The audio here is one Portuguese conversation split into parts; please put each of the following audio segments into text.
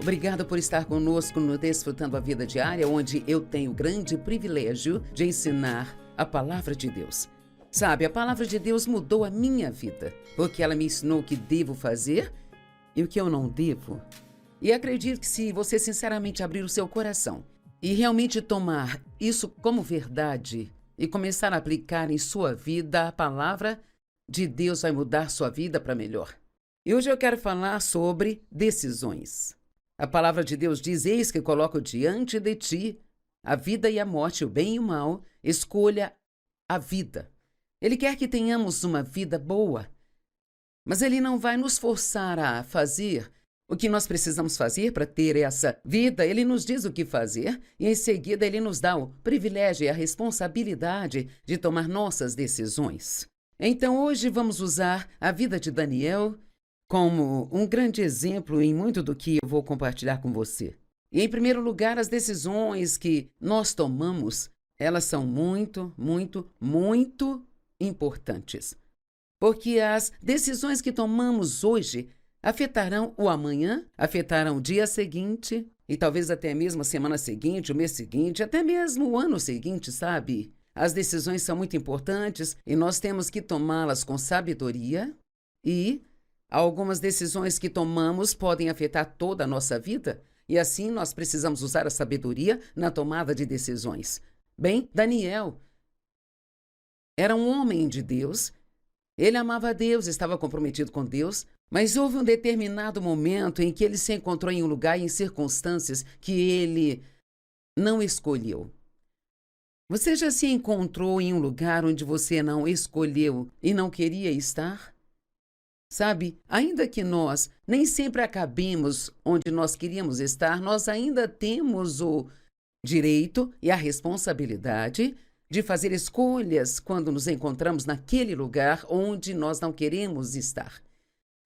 Obrigada por estar conosco no Desfrutando a Vida Diária, onde eu tenho o grande privilégio de ensinar a Palavra de Deus. Sabe, a Palavra de Deus mudou a minha vida, porque ela me ensinou o que devo fazer e o que eu não devo. E acredito que se você sinceramente abrir o seu coração e realmente tomar isso como verdade e começar a aplicar em sua vida, a Palavra de Deus vai mudar sua vida para melhor. E hoje eu quero falar sobre decisões. A palavra de Deus diz: eis que coloco diante de ti a vida e a morte, o bem e o mal, escolha a vida. Ele quer que tenhamos uma vida boa, mas Ele não vai nos forçar a fazer o que nós precisamos fazer para ter essa vida. Ele nos diz o que fazer e em seguida Ele nos dá o privilégio e a responsabilidade de tomar nossas decisões. Então hoje vamos usar a vida de Daniel como um grande exemplo em muito do que eu vou compartilhar com você. E, em primeiro lugar, as decisões que nós tomamos, elas são muito, muito, muito importantes. Porque as decisões que tomamos hoje afetarão o amanhã, afetarão o dia seguinte, e talvez até mesmo a semana seguinte, o mês seguinte, até mesmo o ano seguinte, sabe? As decisões são muito importantes e nós temos que tomá-las com sabedoria e algumas decisões que tomamos podem afetar toda a nossa vida e assim nós precisamos usar a sabedoria na tomada de decisões. Bem, Daniel era um homem de Deus, ele amava a Deus, estava comprometido com Deus, mas houve um determinado momento em que ele se encontrou em um lugar e em circunstâncias que ele não escolheu. Você já se encontrou em um lugar onde você não escolheu e não queria estar? Sabe, ainda que nós nem sempre acabemos onde nós queríamos estar, nós ainda temos o direito e a responsabilidade de fazer escolhas quando nos encontramos naquele lugar onde nós não queremos estar.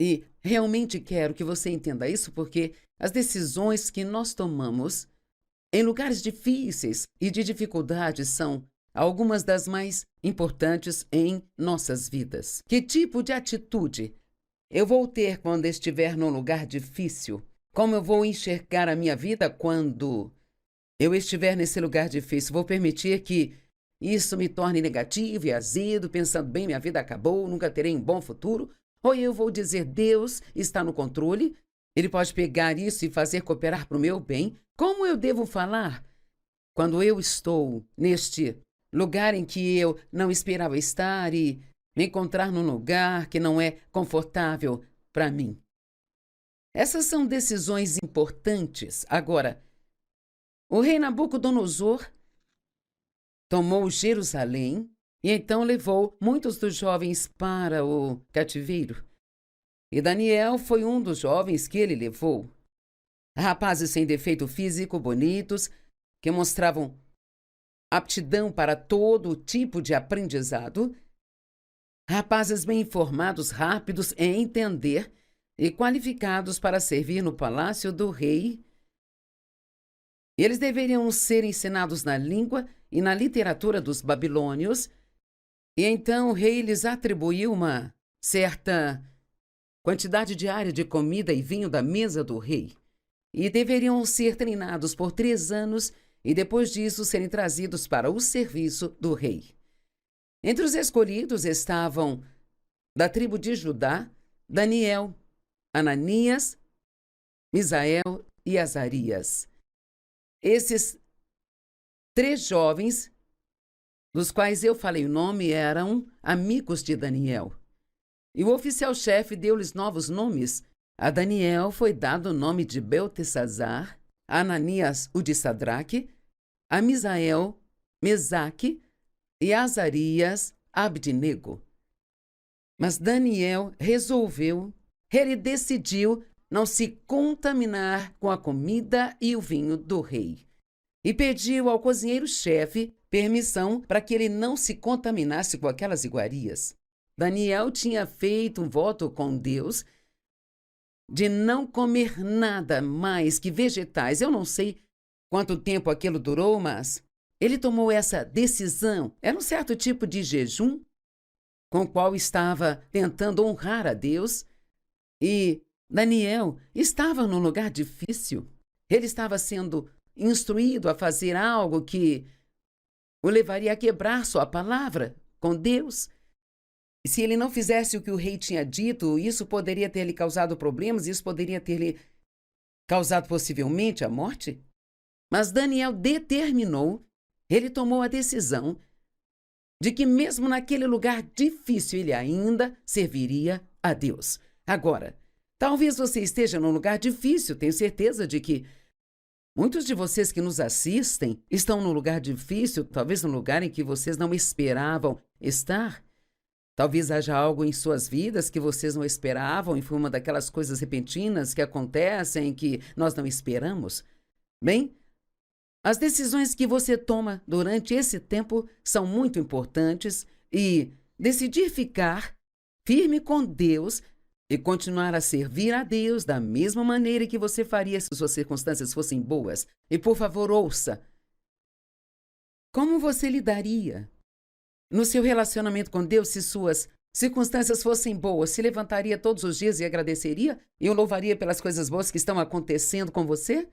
E realmente quero que você entenda isso, porque as decisões que nós tomamos em lugares difíceis e de dificuldades são algumas das mais importantes em nossas vidas. Que tipo de atitude eu vou ter quando estiver num lugar difícil? Como eu vou enxergar a minha vida quando eu estiver nesse lugar difícil? Vou permitir que isso me torne negativo e azedo, pensando, bem, minha vida acabou, nunca terei um bom futuro? Ou eu vou dizer, Deus está no controle, Ele pode pegar isso e fazer cooperar para o meu bem? Como eu devo falar quando eu estou neste lugar em que eu não esperava estar e me encontrar num lugar que não é confortável para mim? Essas são decisões importantes. Agora, o rei Nabucodonosor tomou Jerusalém e então levou muitos dos jovens para o cativeiro. E Daniel foi um dos jovens que ele levou. Rapazes sem defeito físico, bonitos, que mostravam aptidão para todo tipo de aprendizado. Rapazes bem informados, rápidos em entender e qualificados para servir no palácio do rei. Eles deveriam ser ensinados na língua e na literatura dos babilônios, e então o rei lhes atribuiu uma certa quantidade diária de comida e vinho da mesa do rei. E deveriam ser treinados por 3 anos e depois disso serem trazidos para o serviço do rei. Entre os escolhidos estavam, da tribo de Judá, Daniel, Ananias, Misael e Azarias. Esses 3 jovens, dos quais eu falei o nome, eram amigos de Daniel. E o oficial-chefe deu-lhes novos nomes. A Daniel foi dado o nome de Beltesazar, a Ananias o de Sadraque, a Misael, Mesaque e a Azarias, Abdenego. Mas Daniel ele decidiu não se contaminar com a comida e o vinho do rei. E pediu ao cozinheiro-chefe permissão para que ele não se contaminasse com aquelas iguarias. Daniel tinha feito um voto com Deus de não comer nada mais que vegetais. Eu não sei quanto tempo aquilo durou, mas ele tomou essa decisão. Era um certo tipo de jejum com o qual estava tentando honrar a Deus e Daniel estava num lugar difícil. Ele estava sendo instruído a fazer algo que o levaria a quebrar sua palavra com Deus. E se ele não fizesse o que o rei tinha dito, isso poderia ter lhe causado problemas, isso poderia ter lhe causado possivelmente a morte. Mas Daniel determinou, ele tomou a decisão de que mesmo naquele lugar difícil ele ainda serviria a Deus. Agora, talvez você esteja num lugar difícil, tenho certeza de que muitos de vocês que nos assistem estão num lugar difícil, talvez num lugar em que vocês não esperavam estar. Talvez haja algo em suas vidas que vocês não esperavam e foi uma daquelas coisas repentinas que acontecem que nós não esperamos. Bem, as decisões que você toma durante esse tempo são muito importantes e decidir ficar firme com Deus e continuar a servir a Deus da mesma maneira que você faria se suas circunstâncias fossem boas. E, por favor, ouça. Como você lidaria no seu relacionamento com Deus se suas circunstâncias fossem boas? Se levantaria todos os dias e agradeceria? E o louvaria pelas coisas boas que estão acontecendo com você?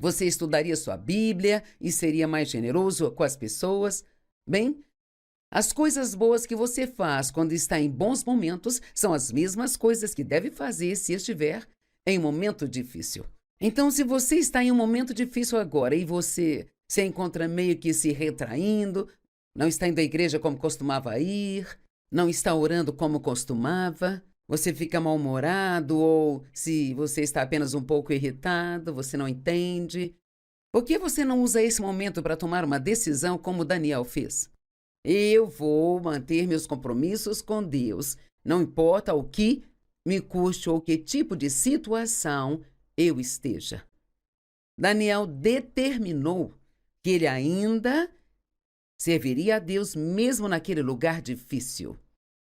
Você estudaria sua Bíblia e seria mais generoso com as pessoas? Bem, as coisas boas que você faz quando está em bons momentos são as mesmas coisas que deve fazer se estiver em um momento difícil. Então, se você está em um momento difícil agora e você se encontra meio que se retraindo, não está indo à igreja como costumava ir, não está orando como costumava, você fica mal-humorado ou se você está apenas um pouco irritado, você não entende. Por que você não usa esse momento para tomar uma decisão como Daniel fez? Eu vou manter meus compromissos com Deus, não importa o que me custe ou que tipo de situação eu esteja. Daniel determinou que ele ainda serviria a Deus mesmo naquele lugar difícil.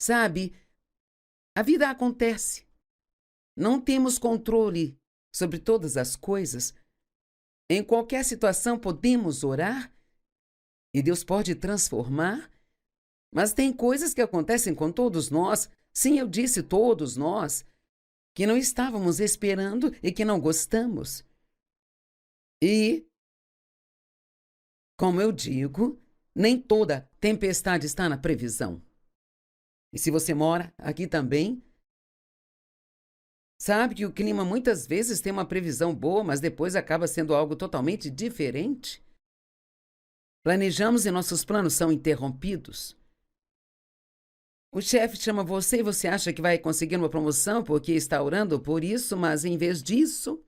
Sabe, a vida acontece. Não temos controle sobre todas as coisas. Em qualquer situação podemos orar e Deus pode transformar, mas tem coisas que acontecem com todos nós, sim, eu disse todos nós, que não estávamos esperando e que não gostamos. E, como eu digo, nem toda tempestade está na previsão. E se você mora aqui também, sabe que o clima muitas vezes tem uma previsão boa, mas depois acaba sendo algo totalmente diferente. Planejamos e nossos planos são interrompidos. O chefe chama você e você acha que vai conseguir uma promoção porque está orando por isso, mas em vez disso,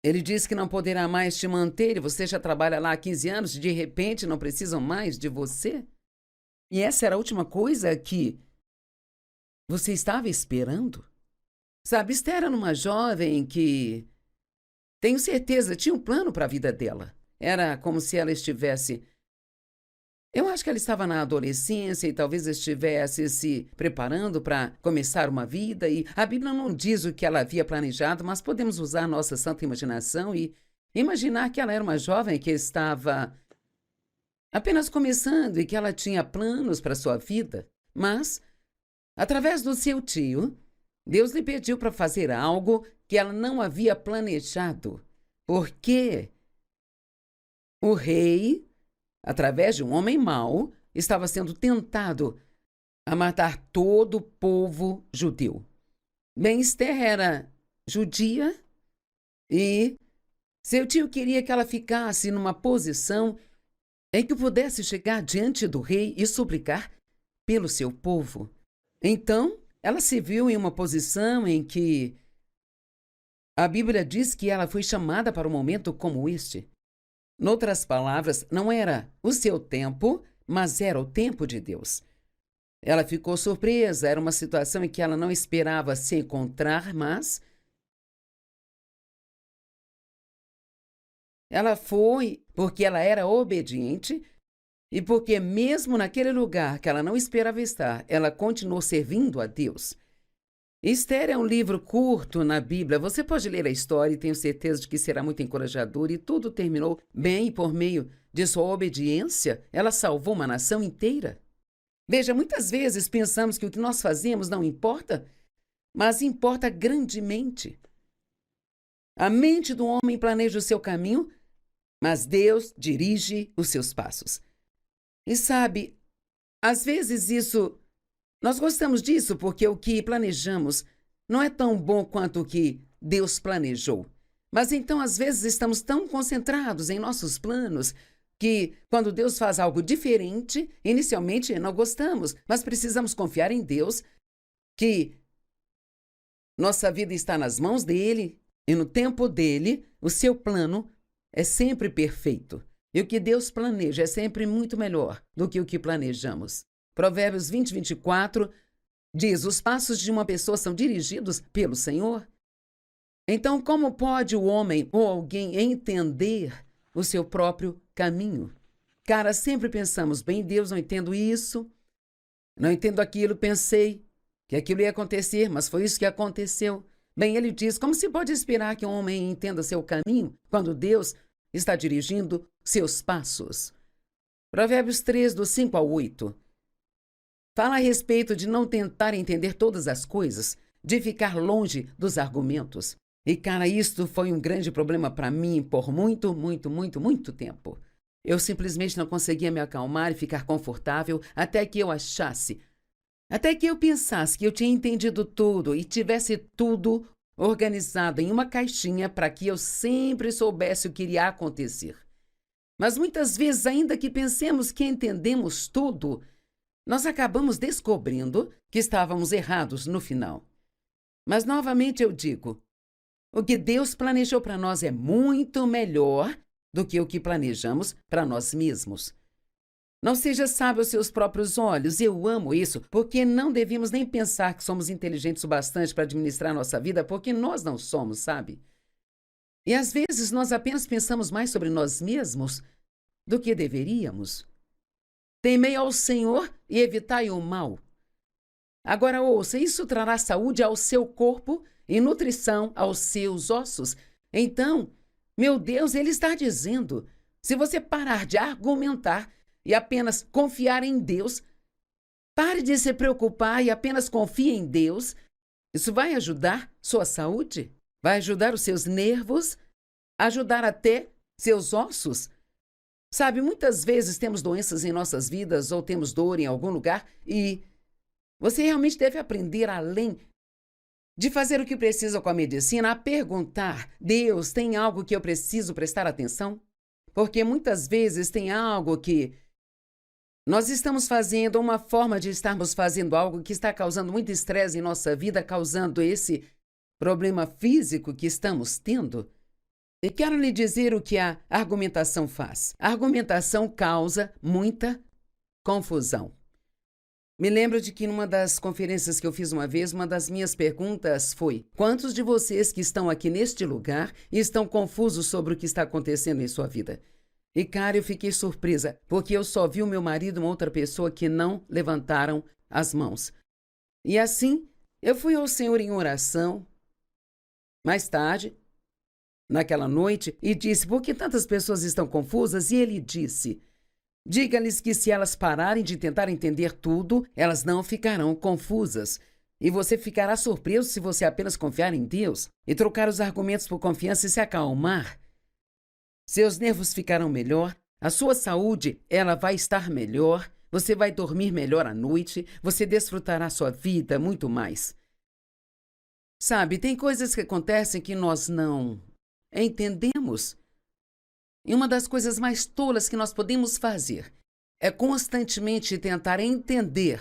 ele diz que não poderá mais te manter e você já trabalha lá há 15 anos e de repente não precisam mais de você. E essa era a última coisa que você estava esperando? Sabe, Esther era uma jovem que, tenho certeza, tinha um plano para a vida dela. Era como se ela estivesse... Eu acho que ela estava na adolescência e talvez estivesse se preparando para começar uma vida. E a Bíblia não diz o que ela havia planejado, mas podemos usar nossa santa imaginação e imaginar que ela era uma jovem que estava apenas começando e que ela tinha planos para sua vida. Mas, através do seu tio, Deus lhe pediu para fazer algo que ela não havia planejado. Porque o rei, através de um homem mau, estava sendo tentado a matar todo o povo judeu. Bem, Esther era judia e seu tio queria que ela ficasse numa posição em que pudesse chegar diante do rei e suplicar pelo seu povo. Então, ela se viu em uma posição em que a Bíblia diz que ela foi chamada para um momento como este. Noutras palavras, não era o seu tempo, mas era o tempo de Deus. Ela ficou surpresa, era uma situação em que ela não esperava se encontrar, mas ela foi porque ela era obediente e porque mesmo naquele lugar que ela não esperava estar, ela continuou servindo a Deus. Esther é um livro curto na Bíblia. Você pode ler a história e tenho certeza de que será muito encorajador. E tudo terminou bem e por meio de sua obediência, ela salvou uma nação inteira. Veja, muitas vezes pensamos que o que nós fazemos não importa, mas importa grandemente. A mente do homem planeja o seu caminho, mas Deus dirige os seus passos. E sabe, às vezes nós gostamos disso porque o que planejamos não é tão bom quanto o que Deus planejou. Mas então, às vezes, estamos tão concentrados em nossos planos que, quando Deus faz algo diferente, inicialmente não gostamos, mas precisamos confiar em Deus, que nossa vida está nas mãos dele e no tempo dele, o seu plano é sempre perfeito. E o que Deus planeja é sempre muito melhor do que o que planejamos. Provérbios 20:24 diz: os passos de uma pessoa são dirigidos pelo Senhor. Então, como pode o homem ou alguém entender o seu próprio caminho? Cara, sempre pensamos, bem, Deus, não entendo isso, não entendo aquilo, pensei que aquilo ia acontecer, mas foi isso que aconteceu. Bem, ele diz, como se pode esperar que um homem entenda seu caminho quando Deus está dirigindo seus passos? Provérbios 3, do 5 ao 8. Fala a respeito de não tentar entender todas as coisas, de ficar longe dos argumentos. E, cara, isto foi um grande problema para mim por muito tempo. Eu simplesmente não conseguia me acalmar e ficar confortável até que eu pensasse que eu tinha entendido tudo e tivesse tudo organizado em uma caixinha para que eu sempre soubesse o que iria acontecer. Mas muitas vezes, ainda que pensemos que entendemos tudo, nós acabamos descobrindo que estávamos errados no final. Mas, novamente, eu digo, o que Deus planejou para nós é muito melhor do que o que planejamos para nós mesmos. Não seja sábio aos seus próprios olhos. Eu amo isso, porque não devemos nem pensar que somos inteligentes o bastante para administrar nossa vida, porque nós não somos, sabe? E às vezes nós apenas pensamos mais sobre nós mesmos do que deveríamos. Temei ao Senhor e evitai o mal. Agora ouça, isso trará saúde ao seu corpo e nutrição aos seus ossos. Então, meu Deus, ele está dizendo, se você parar de argumentar e apenas confiar em Deus, pare de se preocupar e apenas confie em Deus, isso vai ajudar sua saúde, vai ajudar os seus nervos, ajudar até seus ossos. Sabe, muitas vezes temos doenças em nossas vidas ou temos dor em algum lugar e você realmente deve aprender, além de fazer o que precisa com a medicina, a perguntar, Deus, tem algo que eu preciso prestar atenção? Porque muitas vezes tem algo que nós estamos fazendo, uma forma de estarmos fazendo algo que está causando muito estresse em nossa vida, causando esse problema físico que estamos tendo. E quero lhe dizer o que a argumentação faz. A argumentação causa muita confusão. Me lembro de que numa das conferências que eu fiz uma vez, uma das minhas perguntas foi: quantos de vocês que estão aqui neste lugar estão confusos sobre o que está acontecendo em sua vida? E, cara, eu fiquei surpresa, porque eu só vi o meu marido e uma outra pessoa que não levantaram as mãos. E assim, eu fui ao Senhor em oração, mais tarde, naquela noite, e disse, por que tantas pessoas estão confusas? E ele disse, diga-lhes que se elas pararem de tentar entender tudo, elas não ficarão confusas. E você ficará surpreso se você apenas confiar em Deus e trocar os argumentos por confiança e se acalmar. Seus nervos ficarão melhor, a sua saúde, ela vai estar melhor, você vai dormir melhor à noite, você desfrutará sua vida muito mais. Sabe, tem coisas que acontecem que nós não entendemos. E uma das coisas mais tolas que nós podemos fazer é constantemente tentar entender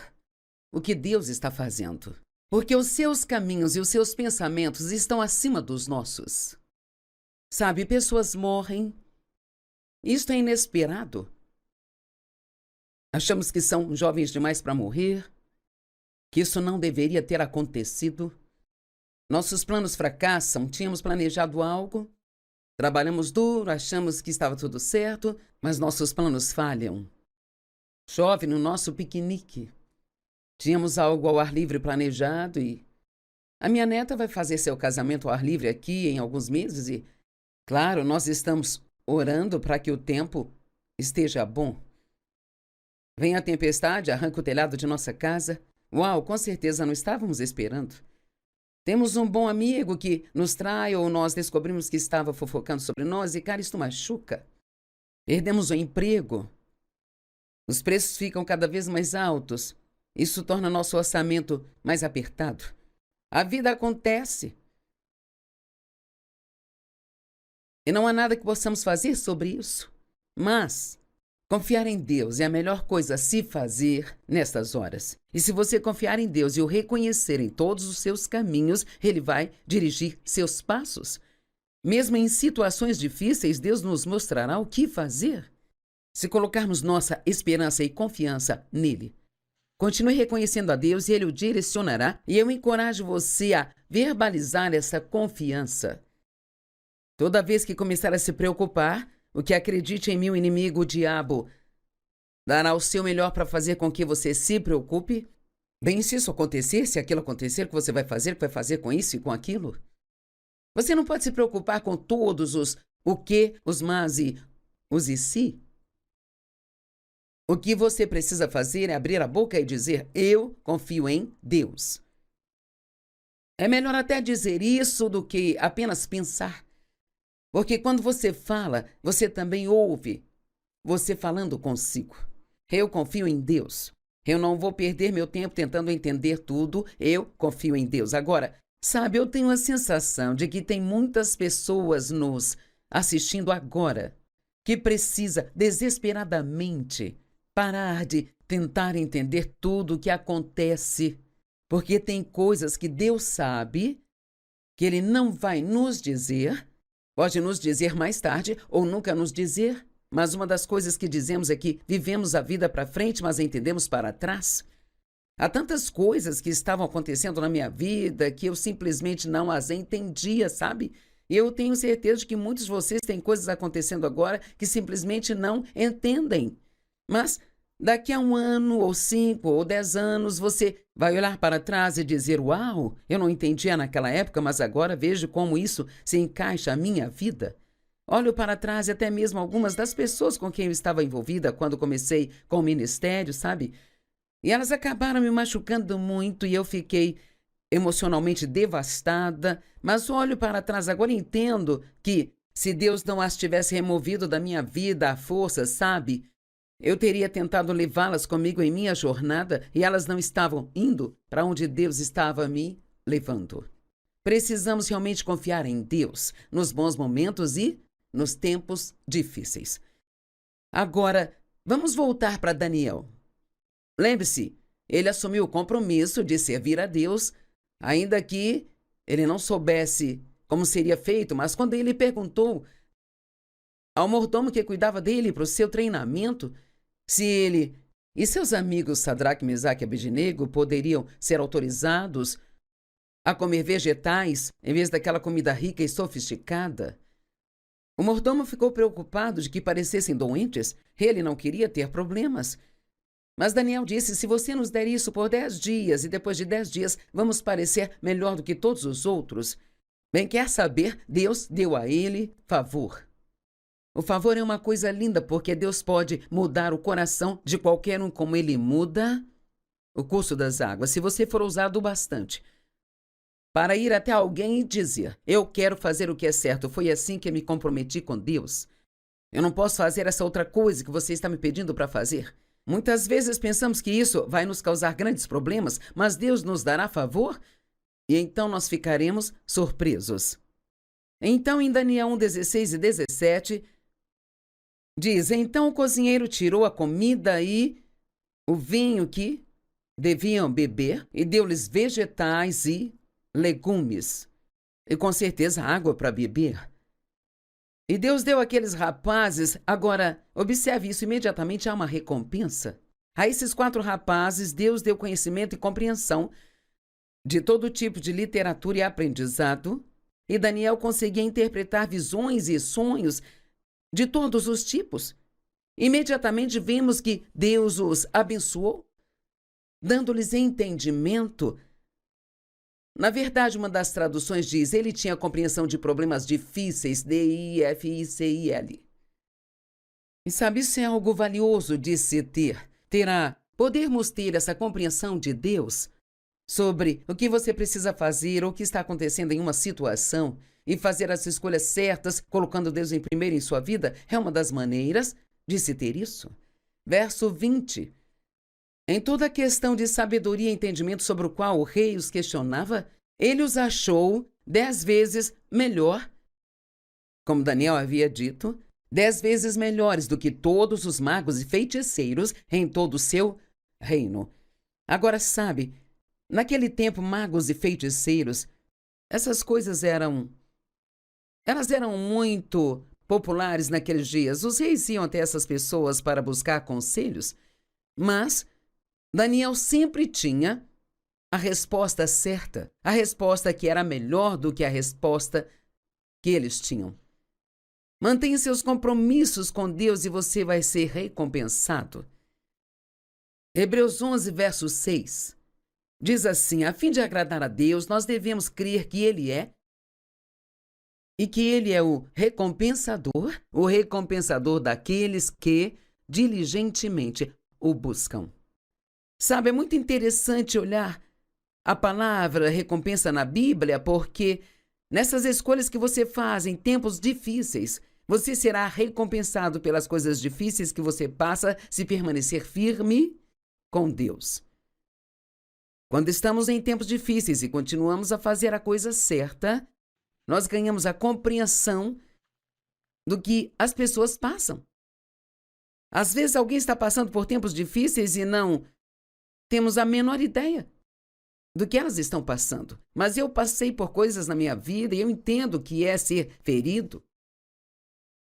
o que Deus está fazendo. Porque os seus caminhos e os seus pensamentos estão acima dos nossos. Sabe, pessoas morrem. Isto é inesperado. Achamos que são jovens demais para morrer, que isso não deveria ter acontecido. Nossos planos fracassam, tínhamos planejado algo, trabalhamos duro, achamos que estava tudo certo, mas nossos planos falham. Chove no nosso piquenique. Tínhamos algo ao ar livre planejado e a minha neta vai fazer seu casamento ao ar livre aqui em alguns meses e, claro, nós estamos orando para que o tempo esteja bom. Vem a tempestade, arranca o telhado de nossa casa. Uau, com certeza não estávamos esperando. Temos um bom amigo que nos trai ou nós descobrimos que estava fofocando sobre nós e, cara, isso machuca. Perdemos o emprego. Os preços ficam cada vez mais altos. Isso torna nosso orçamento mais apertado. A vida acontece. E não há nada que possamos fazer sobre isso. Mas confiar em Deus é a melhor coisa a se fazer nestas horas. E se você confiar em Deus e o reconhecer em todos os seus caminhos, Ele vai dirigir seus passos. Mesmo em situações difíceis, Deus nos mostrará o que fazer. Se colocarmos nossa esperança e confiança nele. Continue reconhecendo a Deus e Ele o direcionará. E eu encorajo você a verbalizar essa confiança. Toda vez que começar a se preocupar, o que acredite em mim, o inimigo, o diabo, dará o seu melhor para fazer com que você se preocupe. Bem, se isso acontecer, se aquilo acontecer, o que você vai fazer com isso e com aquilo? Você não pode se preocupar com todos os o que, os mas e os e se. O que você precisa fazer é abrir a boca e dizer, eu confio em Deus. É melhor até dizer isso do que apenas pensar. Porque quando você fala, você também ouve você falando consigo. Eu confio em Deus. Eu não vou perder meu tempo tentando entender tudo. Eu confio em Deus. Agora, sabe, eu tenho a sensação de que tem muitas pessoas nos assistindo agora que precisa desesperadamente parar de tentar entender tudo o que acontece. Porque tem coisas que Deus sabe que Ele não vai nos dizer. Pode nos dizer mais tarde ou nunca nos dizer, mas uma das coisas que dizemos é que vivemos a vida para frente, mas entendemos para trás. Há tantas coisas que estavam acontecendo na minha vida que eu simplesmente não as entendia, sabe? E eu tenho certeza de que muitos de vocês têm coisas acontecendo agora que simplesmente não entendem. Mas daqui a 1 ano, ou 5, ou 10 anos, você vai olhar para trás e dizer, uau, eu não entendia naquela época, mas agora vejo como isso se encaixa à minha vida. Olho para trás e até mesmo algumas das pessoas com quem eu estava envolvida quando comecei com o ministério, sabe? E elas acabaram me machucando muito e eu fiquei emocionalmente devastada. Mas olho para trás agora e entendo que se Deus não as tivesse removido da minha vida à força, sabe? Eu teria tentado levá-las comigo em minha jornada e elas não estavam indo para onde Deus estava me levando. Precisamos realmente confiar em Deus nos bons momentos e nos tempos difíceis. Agora, vamos voltar para Daniel. Lembre-se, ele assumiu o compromisso de servir a Deus, ainda que ele não soubesse como seria feito, mas quando ele perguntou ao mordomo que cuidava dele para o seu treinamento, se ele e seus amigos Sadraque, Mesaque e Abednego poderiam ser autorizados a comer vegetais em vez daquela comida rica e sofisticada, o mordomo ficou preocupado de que parecessem doentes. Ele não queria ter problemas. Mas Daniel disse, se você nos der isso por 10 dias e depois de 10 dias vamos parecer melhor do que todos os outros. Bem, quer saber, Deus deu a ele favor. O favor é uma coisa linda, porque Deus pode mudar o coração de qualquer um, como Ele muda o curso das águas. Se você for ousado bastante para ir até alguém e dizer, eu quero fazer o que é certo, foi assim que eu me comprometi com Deus. Eu não posso fazer essa outra coisa que você está me pedindo para fazer. Muitas vezes pensamos que isso vai nos causar grandes problemas, mas Deus nos dará favor e então nós ficaremos surpresos. Então, em Daniel 1:16 e 17... diz, então o cozinheiro tirou a comida e o vinho que deviam beber e deu-lhes vegetais e legumes e com certeza água para beber. E Deus deu àqueles rapazes, agora observe isso, imediatamente há uma recompensa. A esses 4 rapazes Deus deu conhecimento e compreensão de todo tipo de literatura e aprendizado, e Daniel conseguia interpretar visões e sonhos de todos os tipos. Imediatamente vimos que Deus os abençoou, dando-lhes entendimento. Na verdade, uma das traduções diz, ele tinha compreensão de problemas difíceis, D-I-F-I-C-I-L. E sabe, isso é algo valioso de se ter. Podermos ter essa compreensão de Deus sobre o que você precisa fazer ou o que está acontecendo em uma situação e fazer as escolhas certas, colocando Deus em primeiro em sua vida, é uma das maneiras de se ter isso. Verso 20. Em toda a questão de sabedoria e entendimento sobre o qual o rei os questionava, ele os achou 10 vezes melhor, como Daniel havia dito, 10 vezes melhores do que todos os magos e feiticeiros em todo o seu reino. Agora, sabe, naquele tempo, magos e feiticeiros, essas coisas elas eram muito populares naqueles dias. Os reis iam até essas pessoas para buscar conselhos, mas Daniel sempre tinha a resposta certa, a resposta que era melhor do que a resposta que eles tinham. Mantenha seus compromissos com Deus e você vai ser recompensado. Hebreus 11, verso 6, diz assim: a fim de agradar a Deus, nós devemos crer que Ele é e que Ele é o recompensador daqueles que diligentemente o buscam. Sabe, é muito interessante olhar a palavra recompensa na Bíblia, porque nessas escolhas que você faz em tempos difíceis, você será recompensado pelas coisas difíceis que você passa se permanecer firme com Deus. Quando estamos em tempos difíceis e continuamos a fazer a coisa certa, nós ganhamos a compreensão do que as pessoas passam. Às vezes alguém está passando por tempos difíceis e não temos a menor ideia do que elas estão passando. Mas eu passei por coisas na minha vida e eu entendo o que é ser ferido.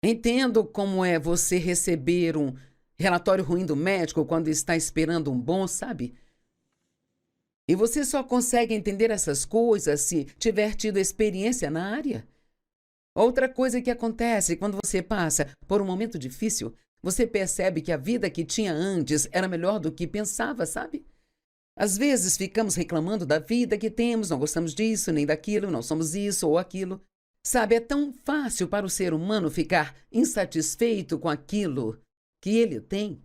Entendo como é você receber um relatório ruim do médico quando está esperando um bom, sabe? E você só consegue entender essas coisas se tiver tido experiência na área. Outra coisa que acontece quando você passa por um momento difícil, você percebe que a vida que tinha antes era melhor do que pensava, sabe? Às vezes ficamos reclamando da vida que temos, não gostamos disso nem daquilo, não somos isso ou aquilo. Sabe, é tão fácil para o ser humano ficar insatisfeito com aquilo que ele tem.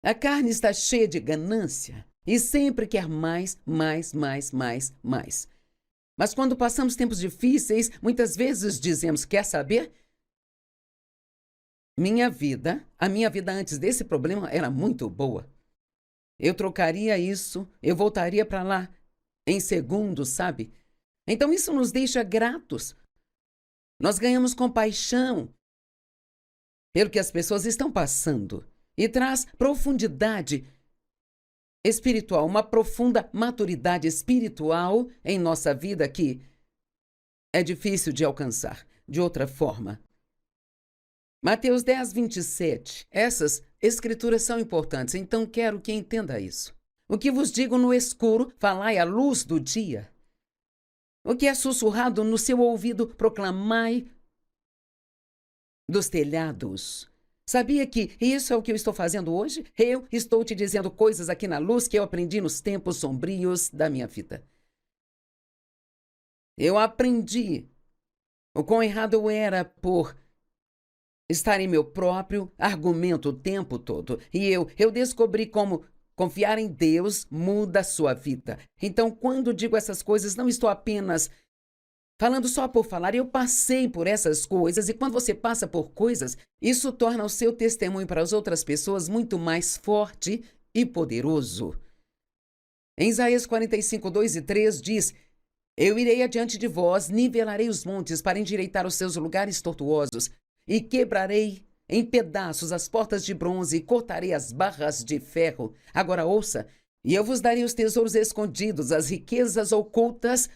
A carne está cheia de ganância e sempre quer mais, mais, mais, mais, mais. Mas quando passamos tempos difíceis, muitas vezes dizemos, quer saber? A minha vida antes desse problema era muito boa. Eu trocaria isso, eu voltaria para lá em segundos, sabe? Então isso nos deixa gratos. Nós ganhamos compaixão pelo que as pessoas estão passando e traz profundidade espiritual, uma profunda maturidade espiritual em nossa vida que é difícil de alcançar de outra forma. Mateus 10, 27. Essas escrituras são importantes, então quero que entenda isso. O que vos digo no escuro, falai à luz do dia. O que é sussurrado no seu ouvido, proclamai dos telhados. Sabia que isso é o que eu estou fazendo hoje? Eu estou te dizendo coisas aqui na luz que eu aprendi nos tempos sombrios da minha vida. Eu aprendi o quão errado eu era por estar em meu próprio argumento o tempo todo. E eu descobri como confiar em Deus muda a sua vida. Então, quando digo essas coisas, não estou apenas falando só por falar. Eu passei por essas coisas e quando você passa por coisas, isso torna o seu testemunho para as outras pessoas muito mais forte e poderoso. Em Isaías 45, 2 e 3 diz: eu irei adiante de vós, nivelarei os montes para endireitar os seus lugares tortuosos e quebrarei em pedaços as portas de bronze e cortarei as barras de ferro. Agora ouça, e eu vos darei os tesouros escondidos, as riquezas ocultas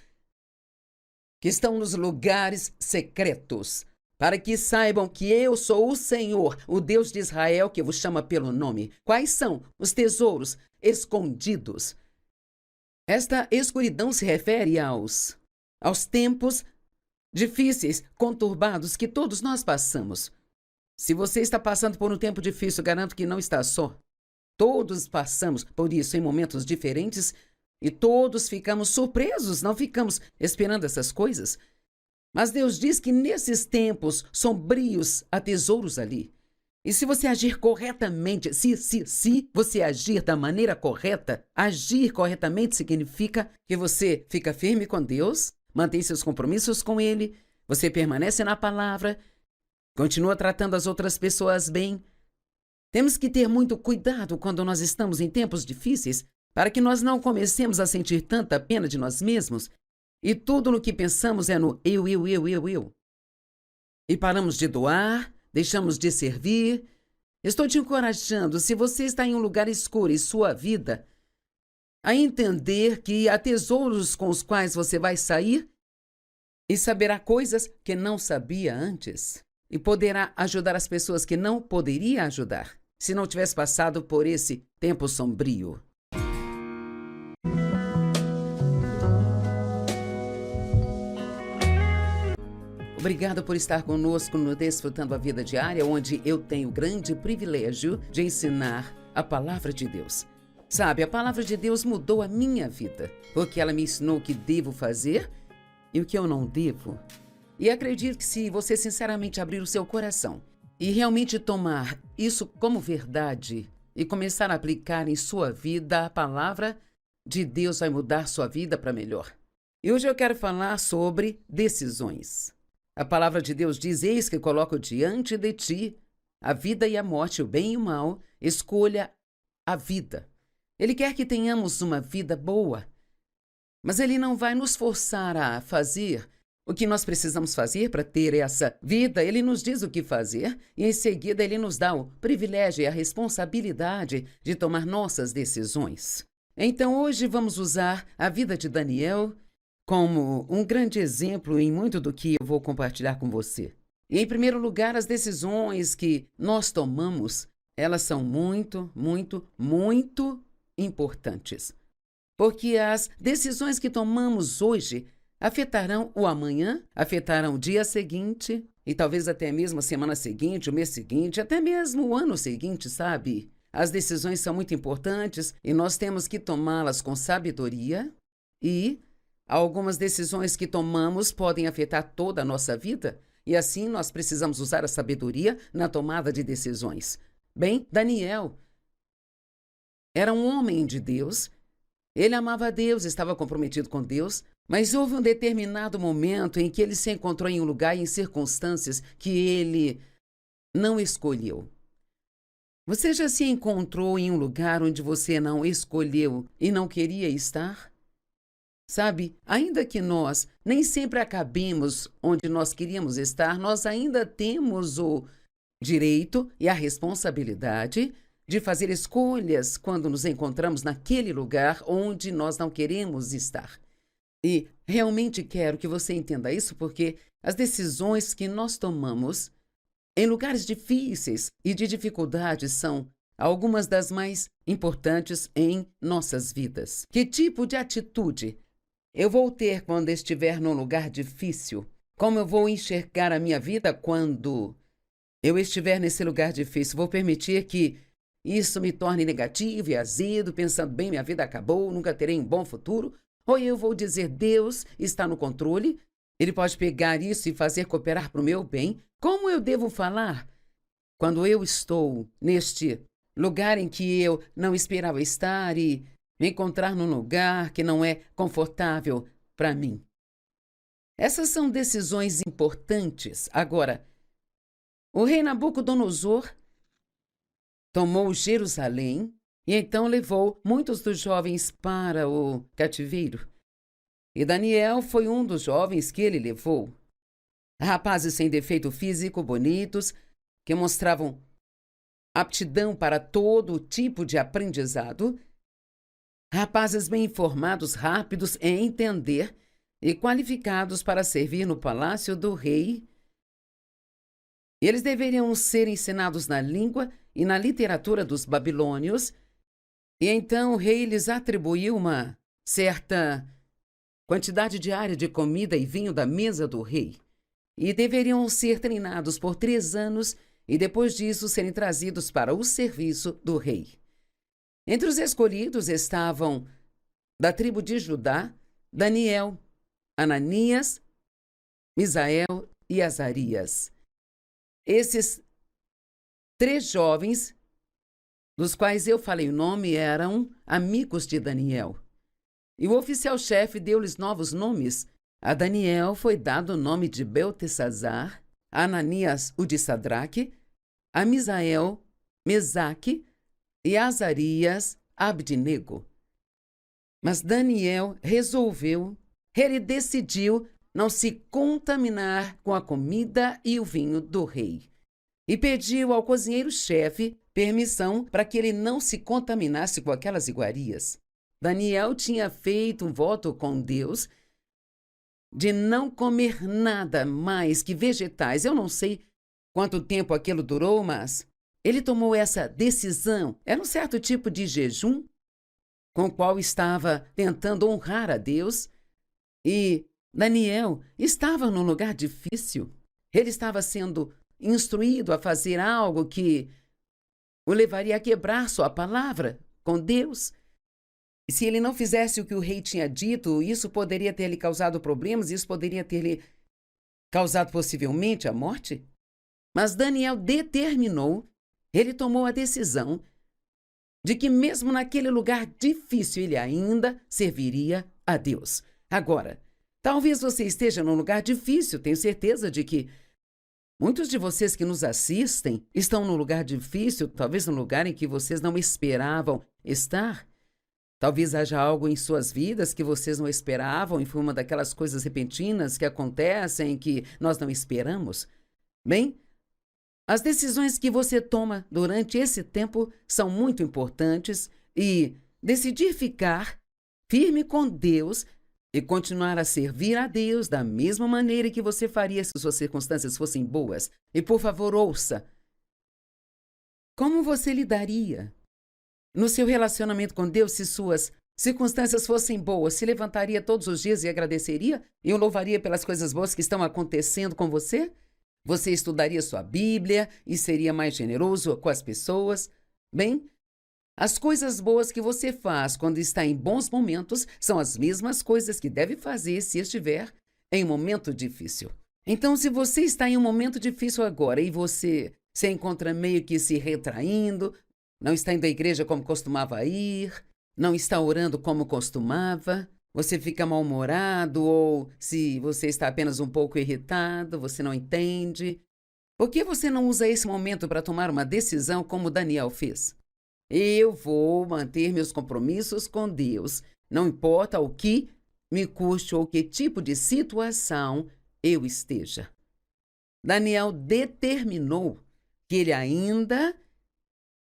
que estão nos lugares secretos, para que saibam que eu sou o Senhor, o Deus de Israel, que vos chama pelo nome. Quais são os tesouros escondidos? Esta escuridão se refere aos tempos difíceis, conturbados que todos nós passamos. Se você está passando por um tempo difícil, garanto que não está só. Todos passamos por isso em momentos diferentes e todos ficamos surpresos, não ficamos esperando essas coisas. Mas Deus diz que nesses tempos sombrios há tesouros ali. E se você agir corretamente, se você agir da maneira correta, agir corretamente significa que você fica firme com Deus, mantém seus compromissos com Ele, você permanece na palavra, continua tratando as outras pessoas bem. Temos que ter muito cuidado quando nós estamos em tempos difíceis, para que nós não comecemos a sentir tanta pena de nós mesmos e tudo no que pensamos é no eu. E paramos de doar, deixamos de servir. Estou te encorajando, se você está em um lugar escuro em sua vida, a entender que há tesouros com os quais você vai sair e saberá coisas que não sabia antes. E poderá ajudar as pessoas que não poderia ajudar, se não tivesse passado por esse tempo sombrio. Obrigado por estar conosco no Desfrutando a Vida Diária, onde eu tenho o grande privilégio de ensinar a Palavra de Deus. Sabe, a Palavra de Deus mudou a minha vida, porque ela me ensinou o que devo fazer e o que eu não devo. E acredito que se você sinceramente abrir o seu coração e realmente tomar isso como verdade e começar a aplicar em sua vida, a Palavra de Deus vai mudar sua vida para melhor. E hoje eu quero falar sobre decisões. A palavra de Deus diz: eis que coloco diante de ti a vida e a morte, o bem e o mal, escolha a vida. Ele quer que tenhamos uma vida boa, mas Ele não vai nos forçar a fazer o que nós precisamos fazer para ter essa vida. Ele nos diz o que fazer e em seguida Ele nos dá o privilégio e a responsabilidade de tomar nossas decisões. Então hoje vamos usar a vida de Daniel como um grande exemplo em muito do que eu vou compartilhar com você. E, em primeiro lugar, as decisões que nós tomamos, elas são muito importantes. Porque as decisões que tomamos hoje afetarão o amanhã, afetarão o dia seguinte e talvez até mesmo a semana seguinte, o mês seguinte, até mesmo o ano seguinte, sabe? As decisões são muito importantes e nós temos que tomá-las com sabedoria e algumas decisões que tomamos podem afetar toda a nossa vida e assim nós precisamos usar a sabedoria na tomada de decisões. Bem, Daniel era um homem de Deus, ele amava a Deus, estava comprometido com Deus, mas houve um determinado momento em que ele se encontrou em um lugar e em circunstâncias que ele não escolheu. Você já se encontrou em um lugar onde você não escolheu e não queria estar? Sabe, ainda que nós nem sempre acabemos onde nós queríamos estar, nós ainda temos o direito e a responsabilidade de fazer escolhas quando nos encontramos naquele lugar onde nós não queremos estar. E realmente quero que você entenda isso, porque as decisões que nós tomamos em lugares difíceis e de dificuldades são algumas das mais importantes em nossas vidas. Que tipo de atitude eu vou ter quando estiver num lugar difícil? Como eu vou enxergar a minha vida quando eu estiver nesse lugar difícil? Vou permitir que isso me torne negativo e azedo, pensando, bem, minha vida acabou, nunca terei um bom futuro? Ou eu vou dizer, Deus está no controle, Ele pode pegar isso e fazer cooperar para o meu bem? Como eu devo falar quando eu estou neste lugar em que eu não esperava estar e me encontrar num lugar que não é confortável para mim? Essas são decisões importantes. Agora, o rei Nabucodonosor tomou Jerusalém e então levou muitos dos jovens para o cativeiro. E Daniel foi um dos jovens que ele levou. Rapazes sem defeito físico, bonitos, que mostravam aptidão para todo tipo de aprendizado. Rapazes bem informados, rápidos em entender e qualificados para servir no palácio do rei. Eles deveriam ser ensinados na língua e na literatura dos babilônios, e então o rei lhes atribuiu uma certa quantidade diária de comida e vinho da mesa do rei. E deveriam ser treinados por 3 anos e depois disso serem trazidos para o serviço do rei. Entre os escolhidos estavam, da tribo de Judá, Daniel, Ananias, Misael e Azarias. Esses 3 jovens, dos quais eu falei o nome, eram amigos de Daniel. E o oficial-chefe deu-lhes novos nomes. A Daniel foi dado o nome de Beltesazar, a Ananias o de Sadraque, a Misael, Mesaque e a Azarias, Abdinego. Mas Daniel ele decidiu não se contaminar com a comida e o vinho do rei. E pediu ao cozinheiro-chefe permissão para que ele não se contaminasse com aquelas iguarias. Daniel tinha feito um voto com Deus de não comer nada mais que vegetais. Eu não sei quanto tempo aquilo durou, mas ele tomou essa decisão. Era um certo tipo de jejum com o qual estava tentando honrar a Deus. E Daniel estava num lugar difícil. Ele estava sendo instruído a fazer algo que o levaria a quebrar sua palavra com Deus. E se ele não fizesse o que o rei tinha dito, isso poderia ter lhe causado problemas, isso poderia ter lhe causado possivelmente a morte. Mas Daniel ele tomou a decisão de que mesmo naquele lugar difícil ele ainda serviria a Deus. Agora, talvez você esteja num lugar difícil, tenho certeza de que muitos de vocês que nos assistem estão num lugar difícil, talvez num lugar em que vocês não esperavam estar. Talvez haja algo em suas vidas que vocês não esperavam e foi uma daquelas coisas repentinas que acontecem que nós não esperamos. Bem, as decisões que você toma durante esse tempo são muito importantes e decidir ficar firme com Deus e continuar a servir a Deus da mesma maneira que você faria se suas circunstâncias fossem boas. E, por favor, ouça. Como você lidaria no seu relacionamento com Deus se suas circunstâncias fossem boas? Se levantaria todos os dias e agradeceria? E o louvaria pelas coisas boas que estão acontecendo com você? Você estudaria sua Bíblia e seria mais generoso com as pessoas? Bem, as coisas boas que você faz quando está em bons momentos são as mesmas coisas que deve fazer se estiver em um momento difícil. Então, se você está em um momento difícil agora e você se encontra meio que se retraindo, não está indo à igreja como costumava ir, não está orando como costumava, você fica mal-humorado ou se você está apenas um pouco irritado, você não entende. Por que você não usa esse momento para tomar uma decisão como Daniel fez? Eu vou manter meus compromissos com Deus, não importa o que me custe ou que tipo de situação eu esteja. Daniel determinou que ele ainda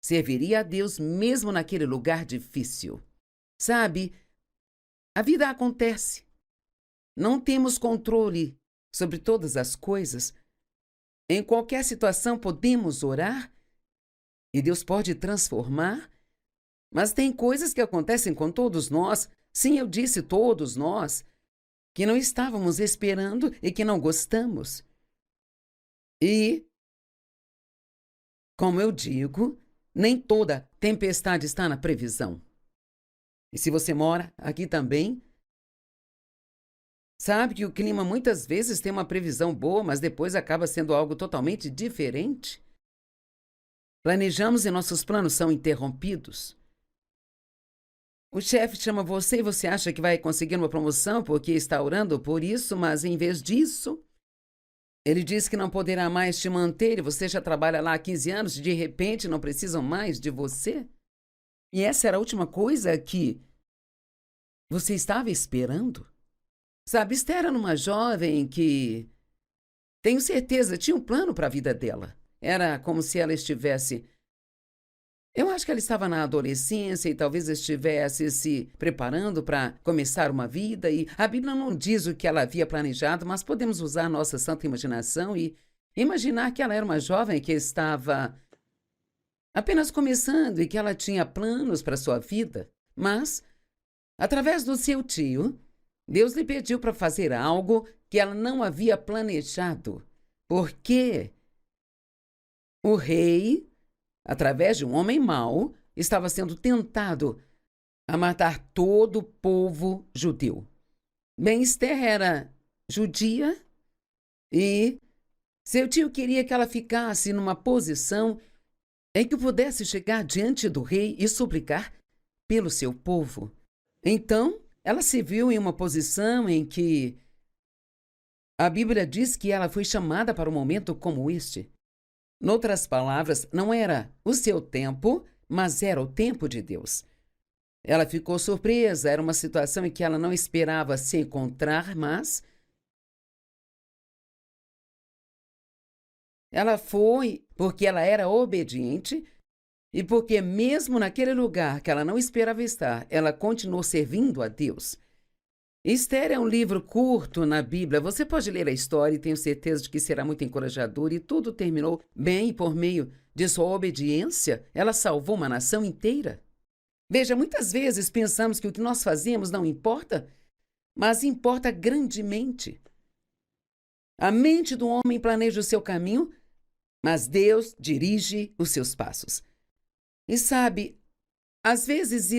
serviria a Deus mesmo naquele lugar difícil. Sabe, a vida acontece. Não temos controle sobre todas as coisas. Em qualquer situação podemos orar e Deus pode transformar, mas tem coisas que acontecem com todos nós, sim, eu disse todos nós, que não estávamos esperando e que não gostamos. E, como eu digo, nem toda tempestade está na previsão. E se você mora aqui também, sabe que o clima muitas vezes tem uma previsão boa, mas depois acaba sendo algo totalmente diferente. Planejamos e nossos planos são interrompidos. O chefe chama você e você acha que vai conseguir uma promoção porque está orando por isso, mas em vez disso, ele diz que não poderá mais te manter e você já trabalha lá há 15 anos e de repente não precisam mais de você. E essa era a última coisa que você estava esperando? Sabe, Esther era uma jovem que, tenho certeza, tinha um plano para a vida dela. Era como se ela estivesse... Eu acho que ela estava na adolescência e talvez estivesse se preparando para começar uma vida. E a Bíblia não diz o que ela havia planejado, mas podemos usar nossa santa imaginação e imaginar que ela era uma jovem que estava apenas começando e que ela tinha planos para sua vida. Mas, através do seu tio, Deus lhe pediu para fazer algo que ela não havia planejado. Por quê? O rei, através de um homem mau, estava sendo tentado a matar todo o povo judeu. Bem, Esther era judia e seu tio queria que ela ficasse numa posição em que pudesse chegar diante do rei e suplicar pelo seu povo. Então, ela se viu em uma posição em que a Bíblia diz que ela foi chamada para um momento como este. Noutras palavras, não era o seu tempo, mas era o tempo de Deus. Ela ficou surpresa, era uma situação em que ela não esperava se encontrar, mas ela foi porque ela era obediente e porque mesmo naquele lugar que ela não esperava estar, ela continuou servindo a Deus. Esther é um livro curto na Bíblia. Você pode ler a história e tenho certeza de que será muito encorajador. E tudo terminou bem e por meio de sua obediência, ela salvou uma nação inteira. Veja, muitas vezes pensamos que o que nós fazemos não importa, mas importa grandemente. A mente do homem planeja o seu caminho, mas Deus dirige os seus passos. E sabe, às vezes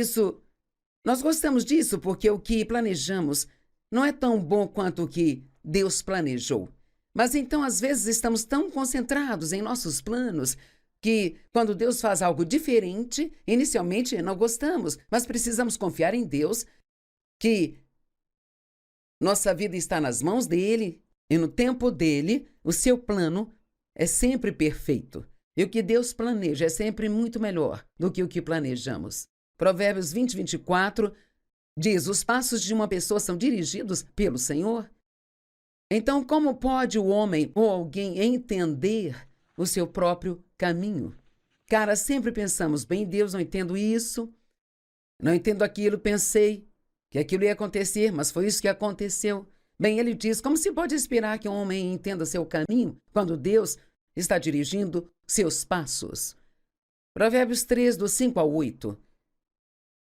nós gostamos disso porque o que planejamos não é tão bom quanto o que Deus planejou. Mas então, às vezes, estamos tão concentrados em nossos planos que, quando Deus faz algo diferente, inicialmente não gostamos, mas precisamos confiar em Deus, que nossa vida está nas mãos dele e no tempo dele, o seu plano é sempre perfeito. E o que Deus planeja é sempre muito melhor do que o que planejamos. Provérbios 20, 24 diz: os passos de uma pessoa são dirigidos pelo Senhor. Então, como pode o homem ou alguém entender o seu próprio caminho? Cara, sempre pensamos, bem, Deus, não entendo isso, não entendo aquilo, pensei que aquilo ia acontecer, mas foi isso que aconteceu. Bem, ele diz, como se pode esperar que um homem entenda seu caminho quando Deus está dirigindo seus passos? Provérbios 3, do 5 ao 8.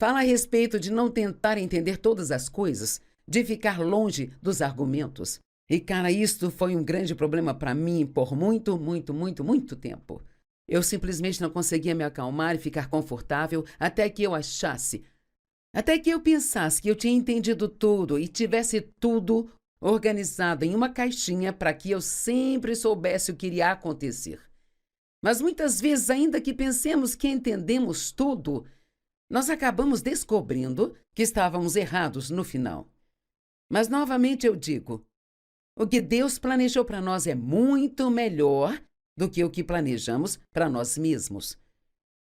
Fala a respeito de não tentar entender todas as coisas, de ficar longe dos argumentos. E, cara, isto foi um grande problema para mim por muito tempo. Eu simplesmente não conseguia me acalmar e ficar confortável até que eu pensasse que eu tinha entendido tudo e tivesse tudo organizado em uma caixinha para que eu sempre soubesse o que iria acontecer. Mas muitas vezes, ainda que pensemos que entendemos tudo, nós acabamos descobrindo que estávamos errados no final. Mas, novamente, eu digo, o que Deus planejou para nós é muito melhor do que o que planejamos para nós mesmos.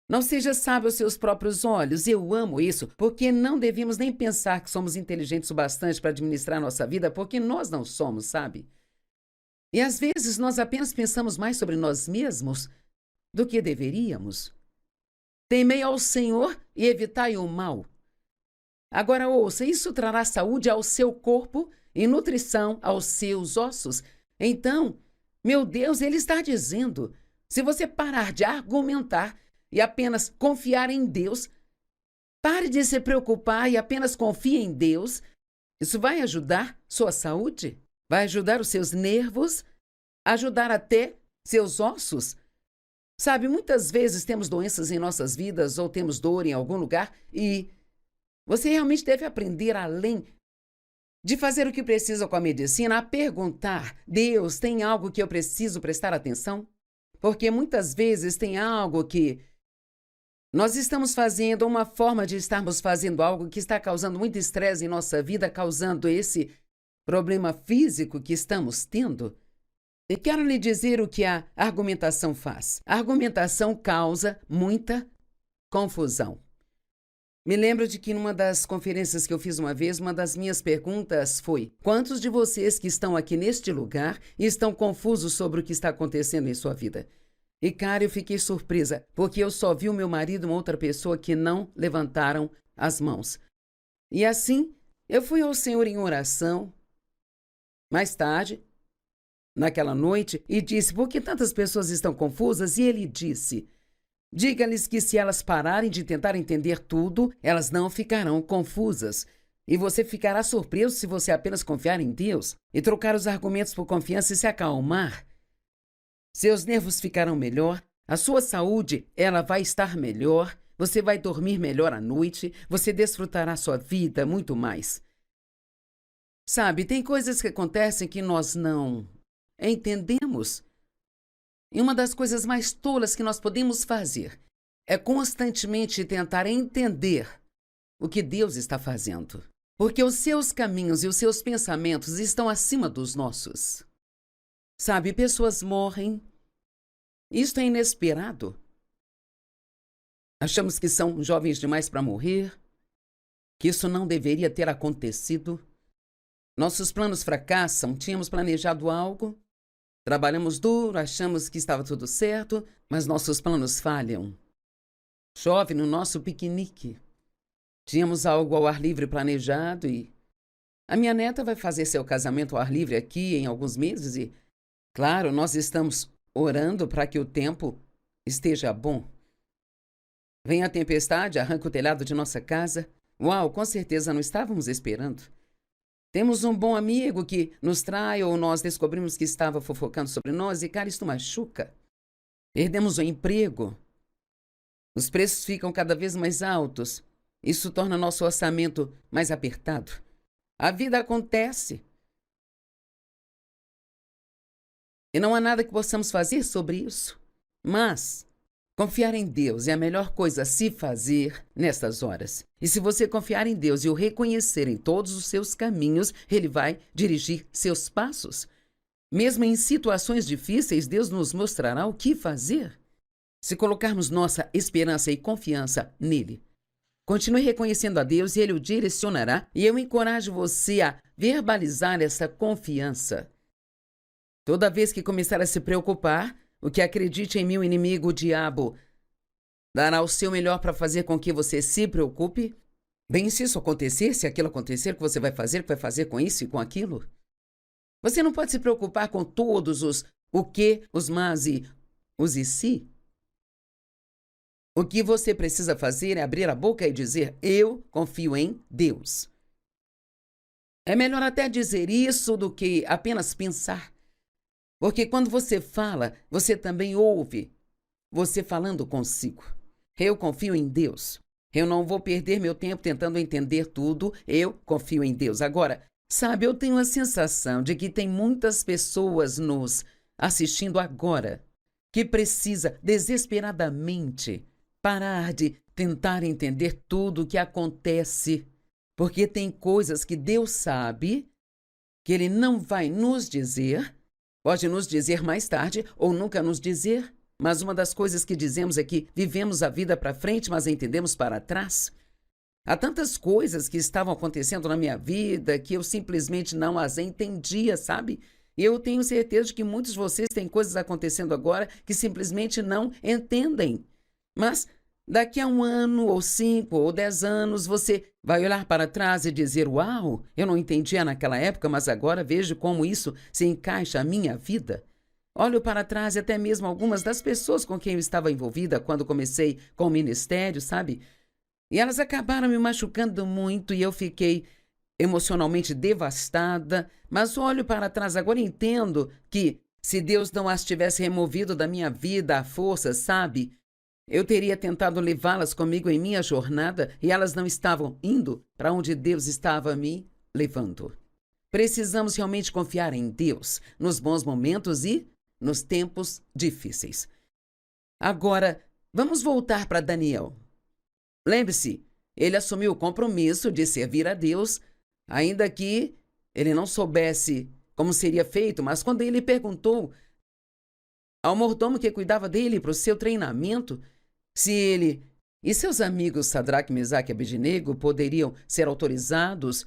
Não seja sábio aos seus próprios olhos. Eu amo isso, porque não devemos nem pensar que somos inteligentes o bastante para administrar nossa vida, porque nós não somos, sabe? E às vezes nós apenas pensamos mais sobre nós mesmos do que deveríamos. Temei ao Senhor e evitai o mal. Agora ouça, isso trará saúde ao seu corpo e nutrição aos seus ossos. Então, meu Deus, ele está dizendo, se você parar de argumentar e apenas confiar em Deus, pare de se preocupar e apenas confie em Deus, isso vai ajudar sua saúde, vai ajudar os seus nervos, ajudar até seus ossos. Sabe, muitas vezes temos doenças em nossas vidas ou temos dor em algum lugar e você realmente deve aprender, além de fazer o que precisa com a medicina, a perguntar, Deus, tem algo que eu preciso prestar atenção? Porque muitas vezes tem algo que nós estamos fazendo, uma forma de estarmos fazendo algo que está causando muito estresse em nossa vida, causando esse problema físico que estamos tendo. E quero lhe dizer o que a argumentação faz. A argumentação causa muita confusão. Me lembro de que numa das conferências que eu fiz uma vez, uma das minhas perguntas foi: quantos de vocês que estão aqui neste lugar estão confusos sobre o que está acontecendo em sua vida? E, cara, eu fiquei surpresa, porque eu só vi o meu marido e uma outra pessoa que não levantaram as mãos. E assim, eu fui ao Senhor em oração, mais tarde, naquela noite, e disse, por que tantas pessoas estão confusas? E ele disse, diga-lhes que se elas pararem de tentar entender tudo, elas não ficarão confusas. E você ficará surpreso se você apenas confiar em Deus e trocar os argumentos por confiança e se acalmar. Seus nervos ficarão melhor, a sua saúde, ela vai estar melhor, você vai dormir melhor à noite, você desfrutará sua vida muito mais. Sabe, tem coisas que acontecem que nós não entendemos. E uma das coisas mais tolas que nós podemos fazer é constantemente tentar entender o que Deus está fazendo. Porque os seus caminhos e os seus pensamentos estão acima dos nossos. Sabe, pessoas morrem. Isto é inesperado. Achamos que são jovens demais para morrer, que isso não deveria ter acontecido. Nossos planos fracassam, tínhamos planejado algo, trabalhamos duro, achamos que estava tudo certo, mas nossos planos falham. Chove no nosso piquenique. Tínhamos algo ao ar livre planejado e a minha neta vai fazer seu casamento ao ar livre aqui em alguns meses e, claro, nós estamos orando para que o tempo esteja bom. Vem a tempestade, arranca o telhado de nossa casa. Uau, com certeza não estávamos esperando. Temos um bom amigo que nos trai ou nós descobrimos que estava fofocando sobre nós e, cara, isto machuca. Perdemos o emprego. Os preços ficam cada vez mais altos. Isso torna nosso orçamento mais apertado. A vida acontece. E não há nada que possamos fazer sobre isso. Mas confiar em Deus é a melhor coisa a se fazer nestas horas. E se você confiar em Deus e o reconhecer em todos os seus caminhos, Ele vai dirigir seus passos. Mesmo em situações difíceis, Deus nos mostrará o que fazer. Se colocarmos nossa esperança e confiança nele. Continue reconhecendo a Deus e Ele o direcionará, e eu encorajo você a verbalizar essa confiança. Toda vez que começar a se preocupar, o que acredite em mim, o inimigo, o diabo, dará o seu melhor para fazer com que você se preocupe. Bem, se isso acontecer, se aquilo acontecer, o que você vai fazer com isso e com aquilo? Você não pode se preocupar com todos os o que, os mas e os e se. O que você precisa fazer é abrir a boca e dizer, eu confio em Deus. É melhor até dizer isso do que apenas pensar. Porque quando você fala, você também ouve você falando consigo. Eu confio em Deus. Eu não vou perder meu tempo tentando entender tudo. Eu confio em Deus. Agora, sabe, eu tenho a sensação de que tem muitas pessoas nos assistindo agora que precisa desesperadamente parar de tentar entender tudo o que acontece, porque tem coisas que Deus sabe que Ele não vai nos dizer, pode nos dizer mais tarde ou nunca nos dizer, mas uma das coisas que dizemos é que vivemos a vida para frente, mas entendemos para trás. Há tantas coisas que estavam acontecendo na minha vida que eu simplesmente não as entendia, sabe? E eu tenho certeza de que muitos de vocês têm coisas acontecendo agora que simplesmente não entendem. Mas daqui a 1 ano, ou 5, ou 10 anos, você vai olhar para trás e dizer, uau, eu não entendia naquela época, mas agora vejo como isso se encaixa à minha vida. Olho para trás e até mesmo algumas das pessoas com quem eu estava envolvida quando comecei com o ministério, sabe? E elas acabaram me machucando muito e eu fiquei emocionalmente devastada, mas olho para trás agora e entendo que se Deus não as tivesse removido da minha vida à força, sabe? Eu teria tentado levá-las comigo em minha jornada e elas não estavam indo para onde Deus estava me levando. Precisamos realmente confiar em Deus nos bons momentos e nos tempos difíceis. Agora, vamos voltar para Daniel. Lembre-se, ele assumiu o compromisso de servir a Deus, ainda que ele não soubesse como seria feito, mas quando ele perguntou ao mordomo que cuidava dele para o seu treinamento, se ele e seus amigos Sadraque, Mesaque e Abednego poderiam ser autorizados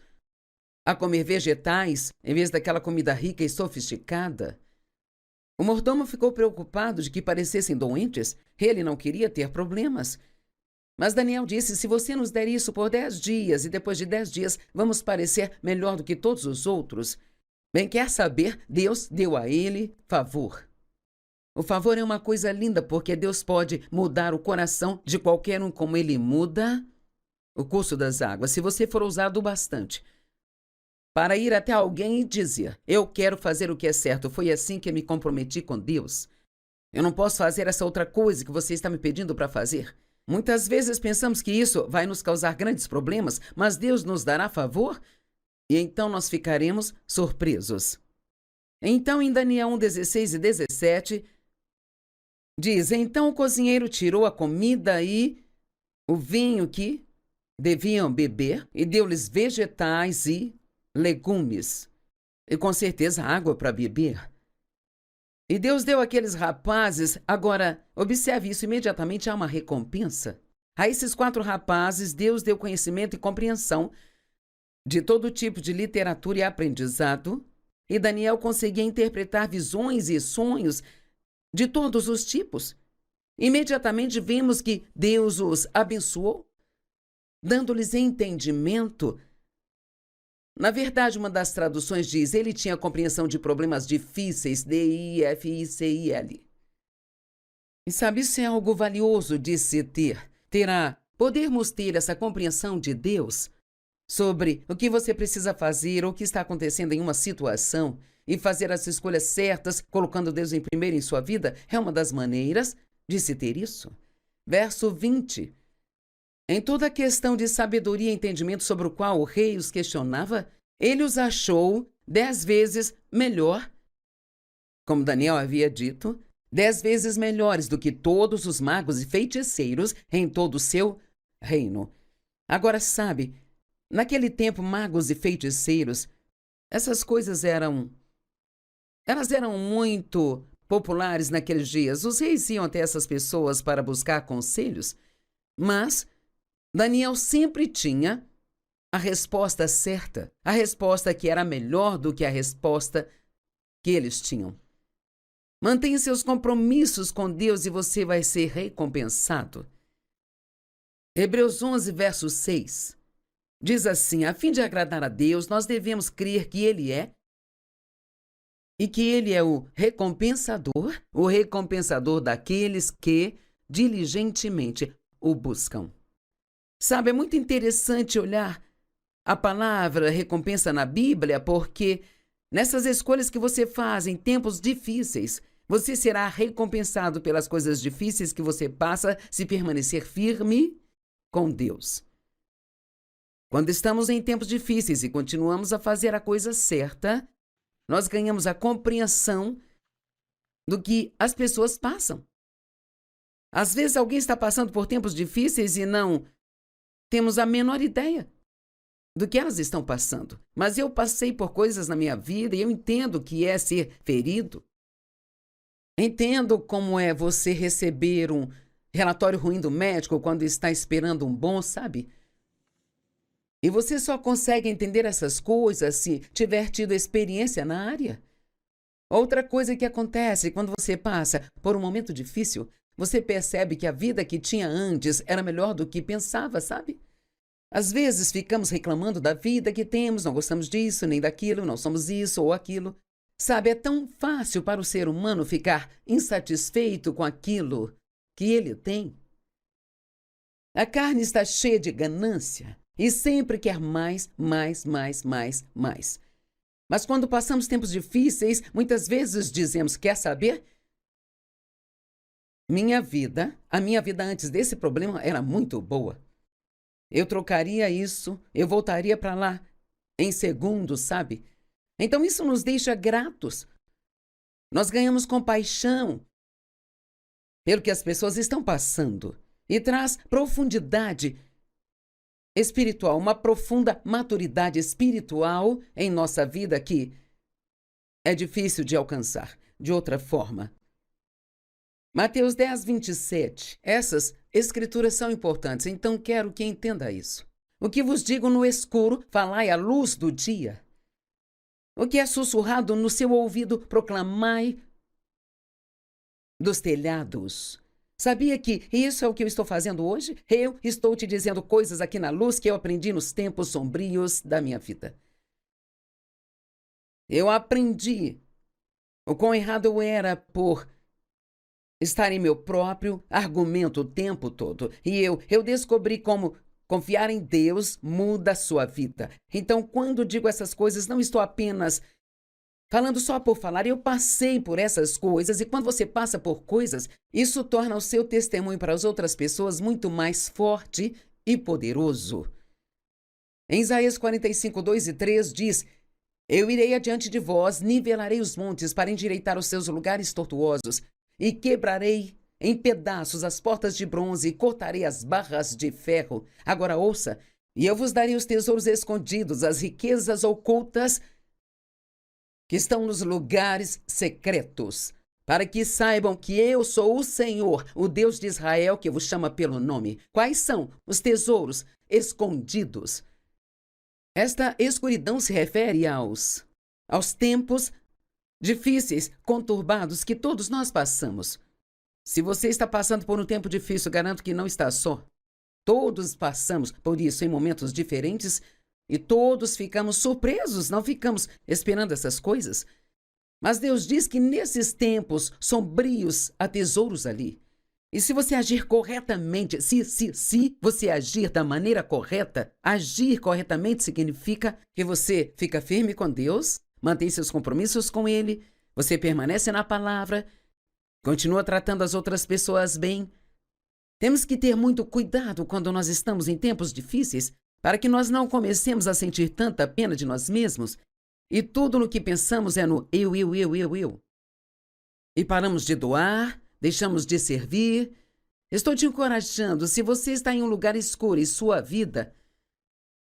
a comer vegetais em vez daquela comida rica e sofisticada, o mordomo ficou preocupado de que parecessem doentes. Ele não queria ter problemas. Mas Daniel disse, se você nos der isso por 10 dias e depois de 10 dias vamos parecer melhor do que todos os outros. Bem, quer saber, Deus deu a ele favor. O favor é uma coisa linda porque Deus pode mudar o coração de qualquer um como Ele muda o curso das águas. Se você for ousado bastante para ir até alguém e dizer, eu quero fazer o que é certo, foi assim que eu me comprometi com Deus. Eu não posso fazer essa outra coisa que você está me pedindo para fazer. Muitas vezes pensamos que isso vai nos causar grandes problemas, mas Deus nos dará favor e então nós ficaremos surpresos. Então, em Daniel 1, 16 e 17, Diz: então o cozinheiro tirou a comida e o vinho que deviam beber e deu-lhes vegetais e legumes, e com certeza água para beber. E Deus deu àqueles rapazes. Agora, observe isso, imediatamente há uma recompensa. A esses 4 rapazes, Deus deu conhecimento e compreensão de todo tipo de literatura e aprendizado, e Daniel conseguia interpretar visões e sonhos de todos os tipos. Imediatamente vimos que Deus os abençoou, dando-lhes entendimento. Na verdade, uma das traduções diz: ele tinha compreensão de problemas difíceis, D-I-F-I-C-I-L. E sabe, isso é algo valioso de se ter. Podermos ter essa compreensão de Deus sobre o que você precisa fazer ou o que está acontecendo em uma situação e fazer as escolhas certas, colocando Deus em primeiro em sua vida, é uma das maneiras de se ter isso. Verso 20. Em toda a questão de sabedoria e entendimento sobre o qual o rei os questionava, ele os achou 10 vezes melhor, como Daniel havia dito, 10 vezes melhores do que todos os magos e feiticeiros em todo o seu reino. Agora, sabe, naquele tempo, magos e feiticeiros, essas coisas eram muito populares naqueles dias. Os reis iam até essas pessoas para buscar conselhos, mas Daniel sempre tinha a resposta certa, a resposta que era melhor do que a resposta que eles tinham. Mantenha seus compromissos com Deus e você vai ser recompensado. Hebreus 11, verso 6, diz assim: a fim de agradar a Deus, nós devemos crer que Ele é e que Ele é o recompensador daqueles que diligentemente o buscam. Sabe, é muito interessante olhar a palavra recompensa na Bíblia, porque nessas escolhas que você faz em tempos difíceis, você será recompensado pelas coisas difíceis que você passa se permanecer firme com Deus. Quando estamos em tempos difíceis e continuamos a fazer a coisa certa, nós ganhamos a compreensão do que as pessoas passam. Às vezes alguém está passando por tempos difíceis e não temos a menor ideia do que elas estão passando. Mas eu passei por coisas na minha vida e eu entendo o que é ser ferido. Entendo como é você receber um relatório ruim do médico quando está esperando um bom, sabe? E você só consegue entender essas coisas se tiver tido experiência na área. Outra coisa que acontece quando você passa por um momento difícil, você percebe que a vida que tinha antes era melhor do que pensava, sabe? Às vezes ficamos reclamando da vida que temos, não gostamos disso nem daquilo, não somos isso ou aquilo. Sabe, é tão fácil para o ser humano ficar insatisfeito com aquilo que ele tem. A carne está cheia de ganância e sempre quer mais, mais, mais, mais, mais. Mas quando passamos tempos difíceis, muitas vezes dizemos: quer saber? A minha vida antes desse problema era muito boa. Eu trocaria isso, eu voltaria para lá em segundos, sabe? Então isso nos deixa gratos. Nós ganhamos compaixão pelo que as pessoas estão passando e traz profundidade espiritual, uma profunda maturidade espiritual em nossa vida que é difícil de alcançar de outra forma. Mateus 10, 27. Essas escrituras são importantes, então quero que entenda isso. O que vos digo no escuro, falai à luz do dia. O que é sussurrado no seu ouvido, proclamai dos telhados. Sabia que isso é o que eu estou fazendo hoje? Eu estou te dizendo coisas aqui na luz que eu aprendi nos tempos sombrios da minha vida. Eu aprendi o quão errado eu era por estar em meu próprio argumento o tempo todo. E eu descobri como confiar em Deus muda a sua vida. Então, quando digo essas coisas, não estou apenas falando só por falar. Eu passei por essas coisas, e quando você passa por coisas, isso torna o seu testemunho para as outras pessoas muito mais forte e poderoso. Em Isaías 45, 2 e 3 diz: eu irei adiante de vós, nivelarei os montes para endireitar os seus lugares tortuosos, e quebrarei em pedaços as portas de bronze e cortarei as barras de ferro. Agora ouça, e eu vos darei os tesouros escondidos, as riquezas ocultas que estão nos lugares secretos, para que saibam que eu sou o Senhor, o Deus de Israel, que vos chama pelo nome. Quais são os tesouros escondidos? Esta escuridão se refere aos tempos difíceis, conturbados que todos nós passamos. Se você está passando por um tempo difícil, garanto que não está só. Todos passamos por isso em momentos diferentes e todos ficamos surpresos, não ficamos esperando essas coisas. Mas Deus diz que nesses tempos sombrios há tesouros ali. E se você agir corretamente, se você agir da maneira correta, agir corretamente significa que você fica firme com Deus, mantém seus compromissos com Ele, você permanece na palavra, continua tratando as outras pessoas bem. Temos que ter muito cuidado quando nós estamos em tempos difíceis, para que nós não comecemos a sentir tanta pena de nós mesmos e tudo no que pensamos é no eu. E paramos de doar, deixamos de servir. Estou te encorajando, se você está em um lugar escuro em sua vida,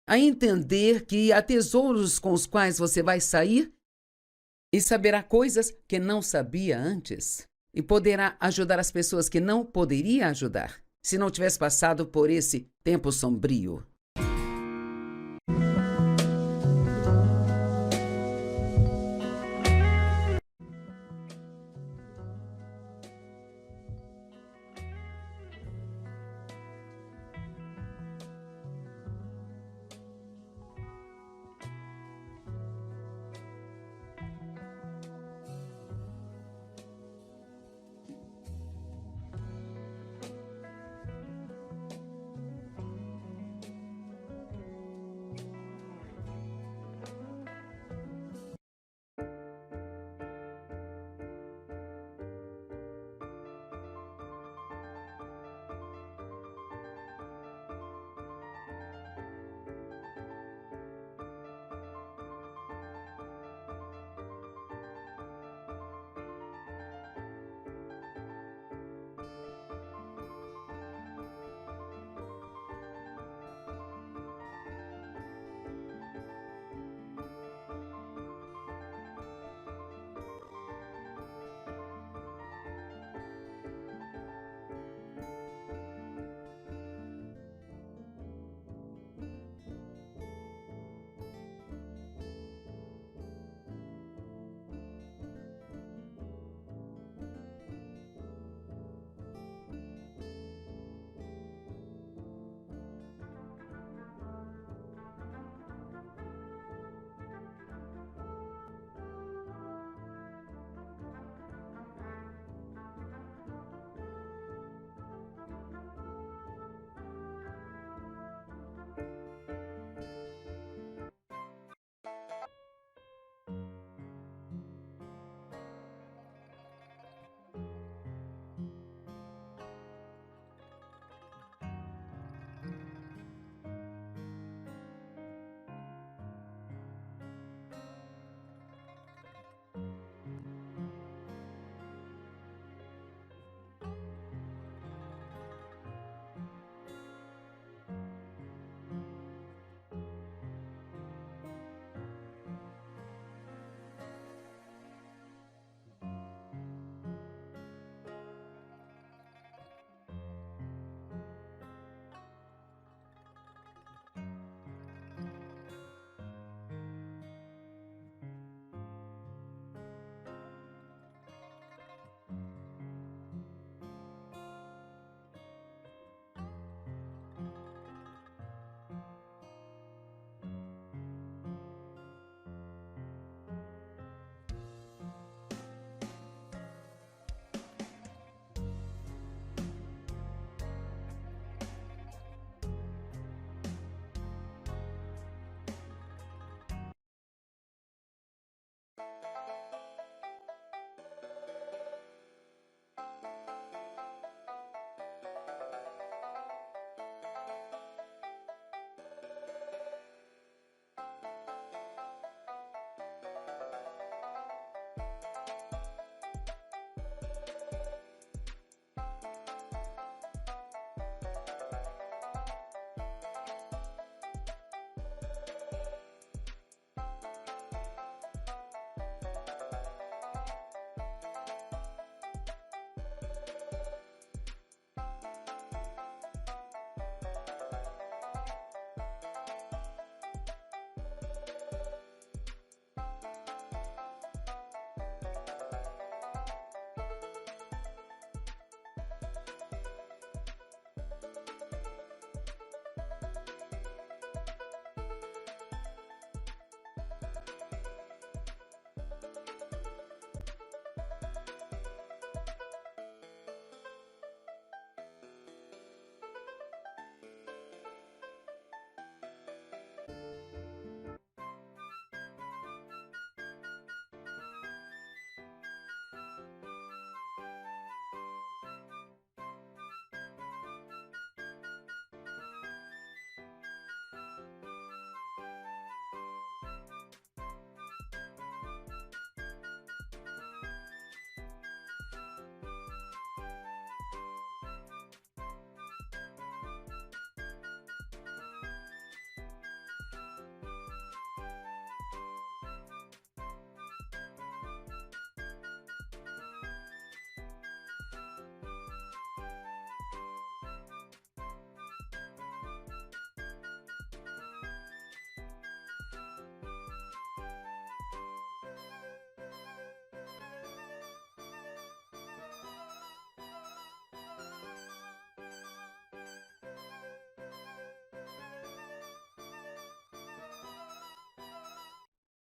a entender que há tesouros com os quais você vai sair e saberá coisas que não sabia antes. E poderá ajudar as pessoas que não poderia ajudar, se não tivesse passado por esse tempo sombrio.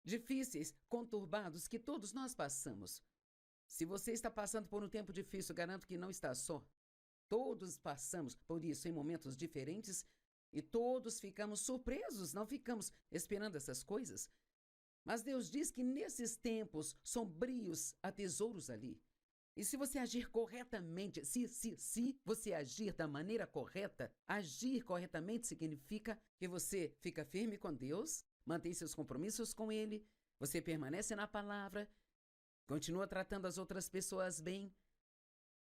difíceis, conturbados que todos nós passamos. Se você está passando por um tempo difícil, garanto que não está só. Todos passamos por isso em momentos diferentes e todos ficamos surpresos, não ficamos esperando essas coisas. Mas Deus diz que nesses tempos sombrios há tesouros ali. E se você agir corretamente, se você agir da maneira correta, agir corretamente significa que você fica firme com Deus, mantém seus compromissos com Ele, você permanece na palavra, continua tratando as outras pessoas bem.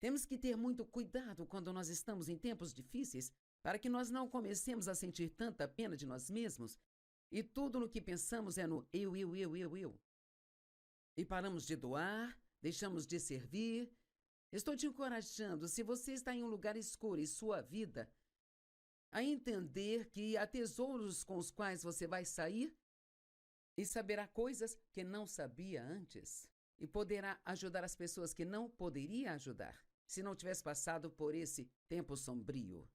Temos que ter muito cuidado quando nós estamos em tempos difíceis, para que nós não comecemos a sentir tanta pena de nós mesmos e tudo no que pensamos é no eu. E paramos de doar, deixamos de servir. Estou te encorajando, se você está em um lugar escuro em sua vida, a entender que há tesouros com os quais você vai sair e saberá coisas que não sabia antes. E poderá ajudar as pessoas que não poderia ajudar, se não tivesse passado por esse tempo sombrio.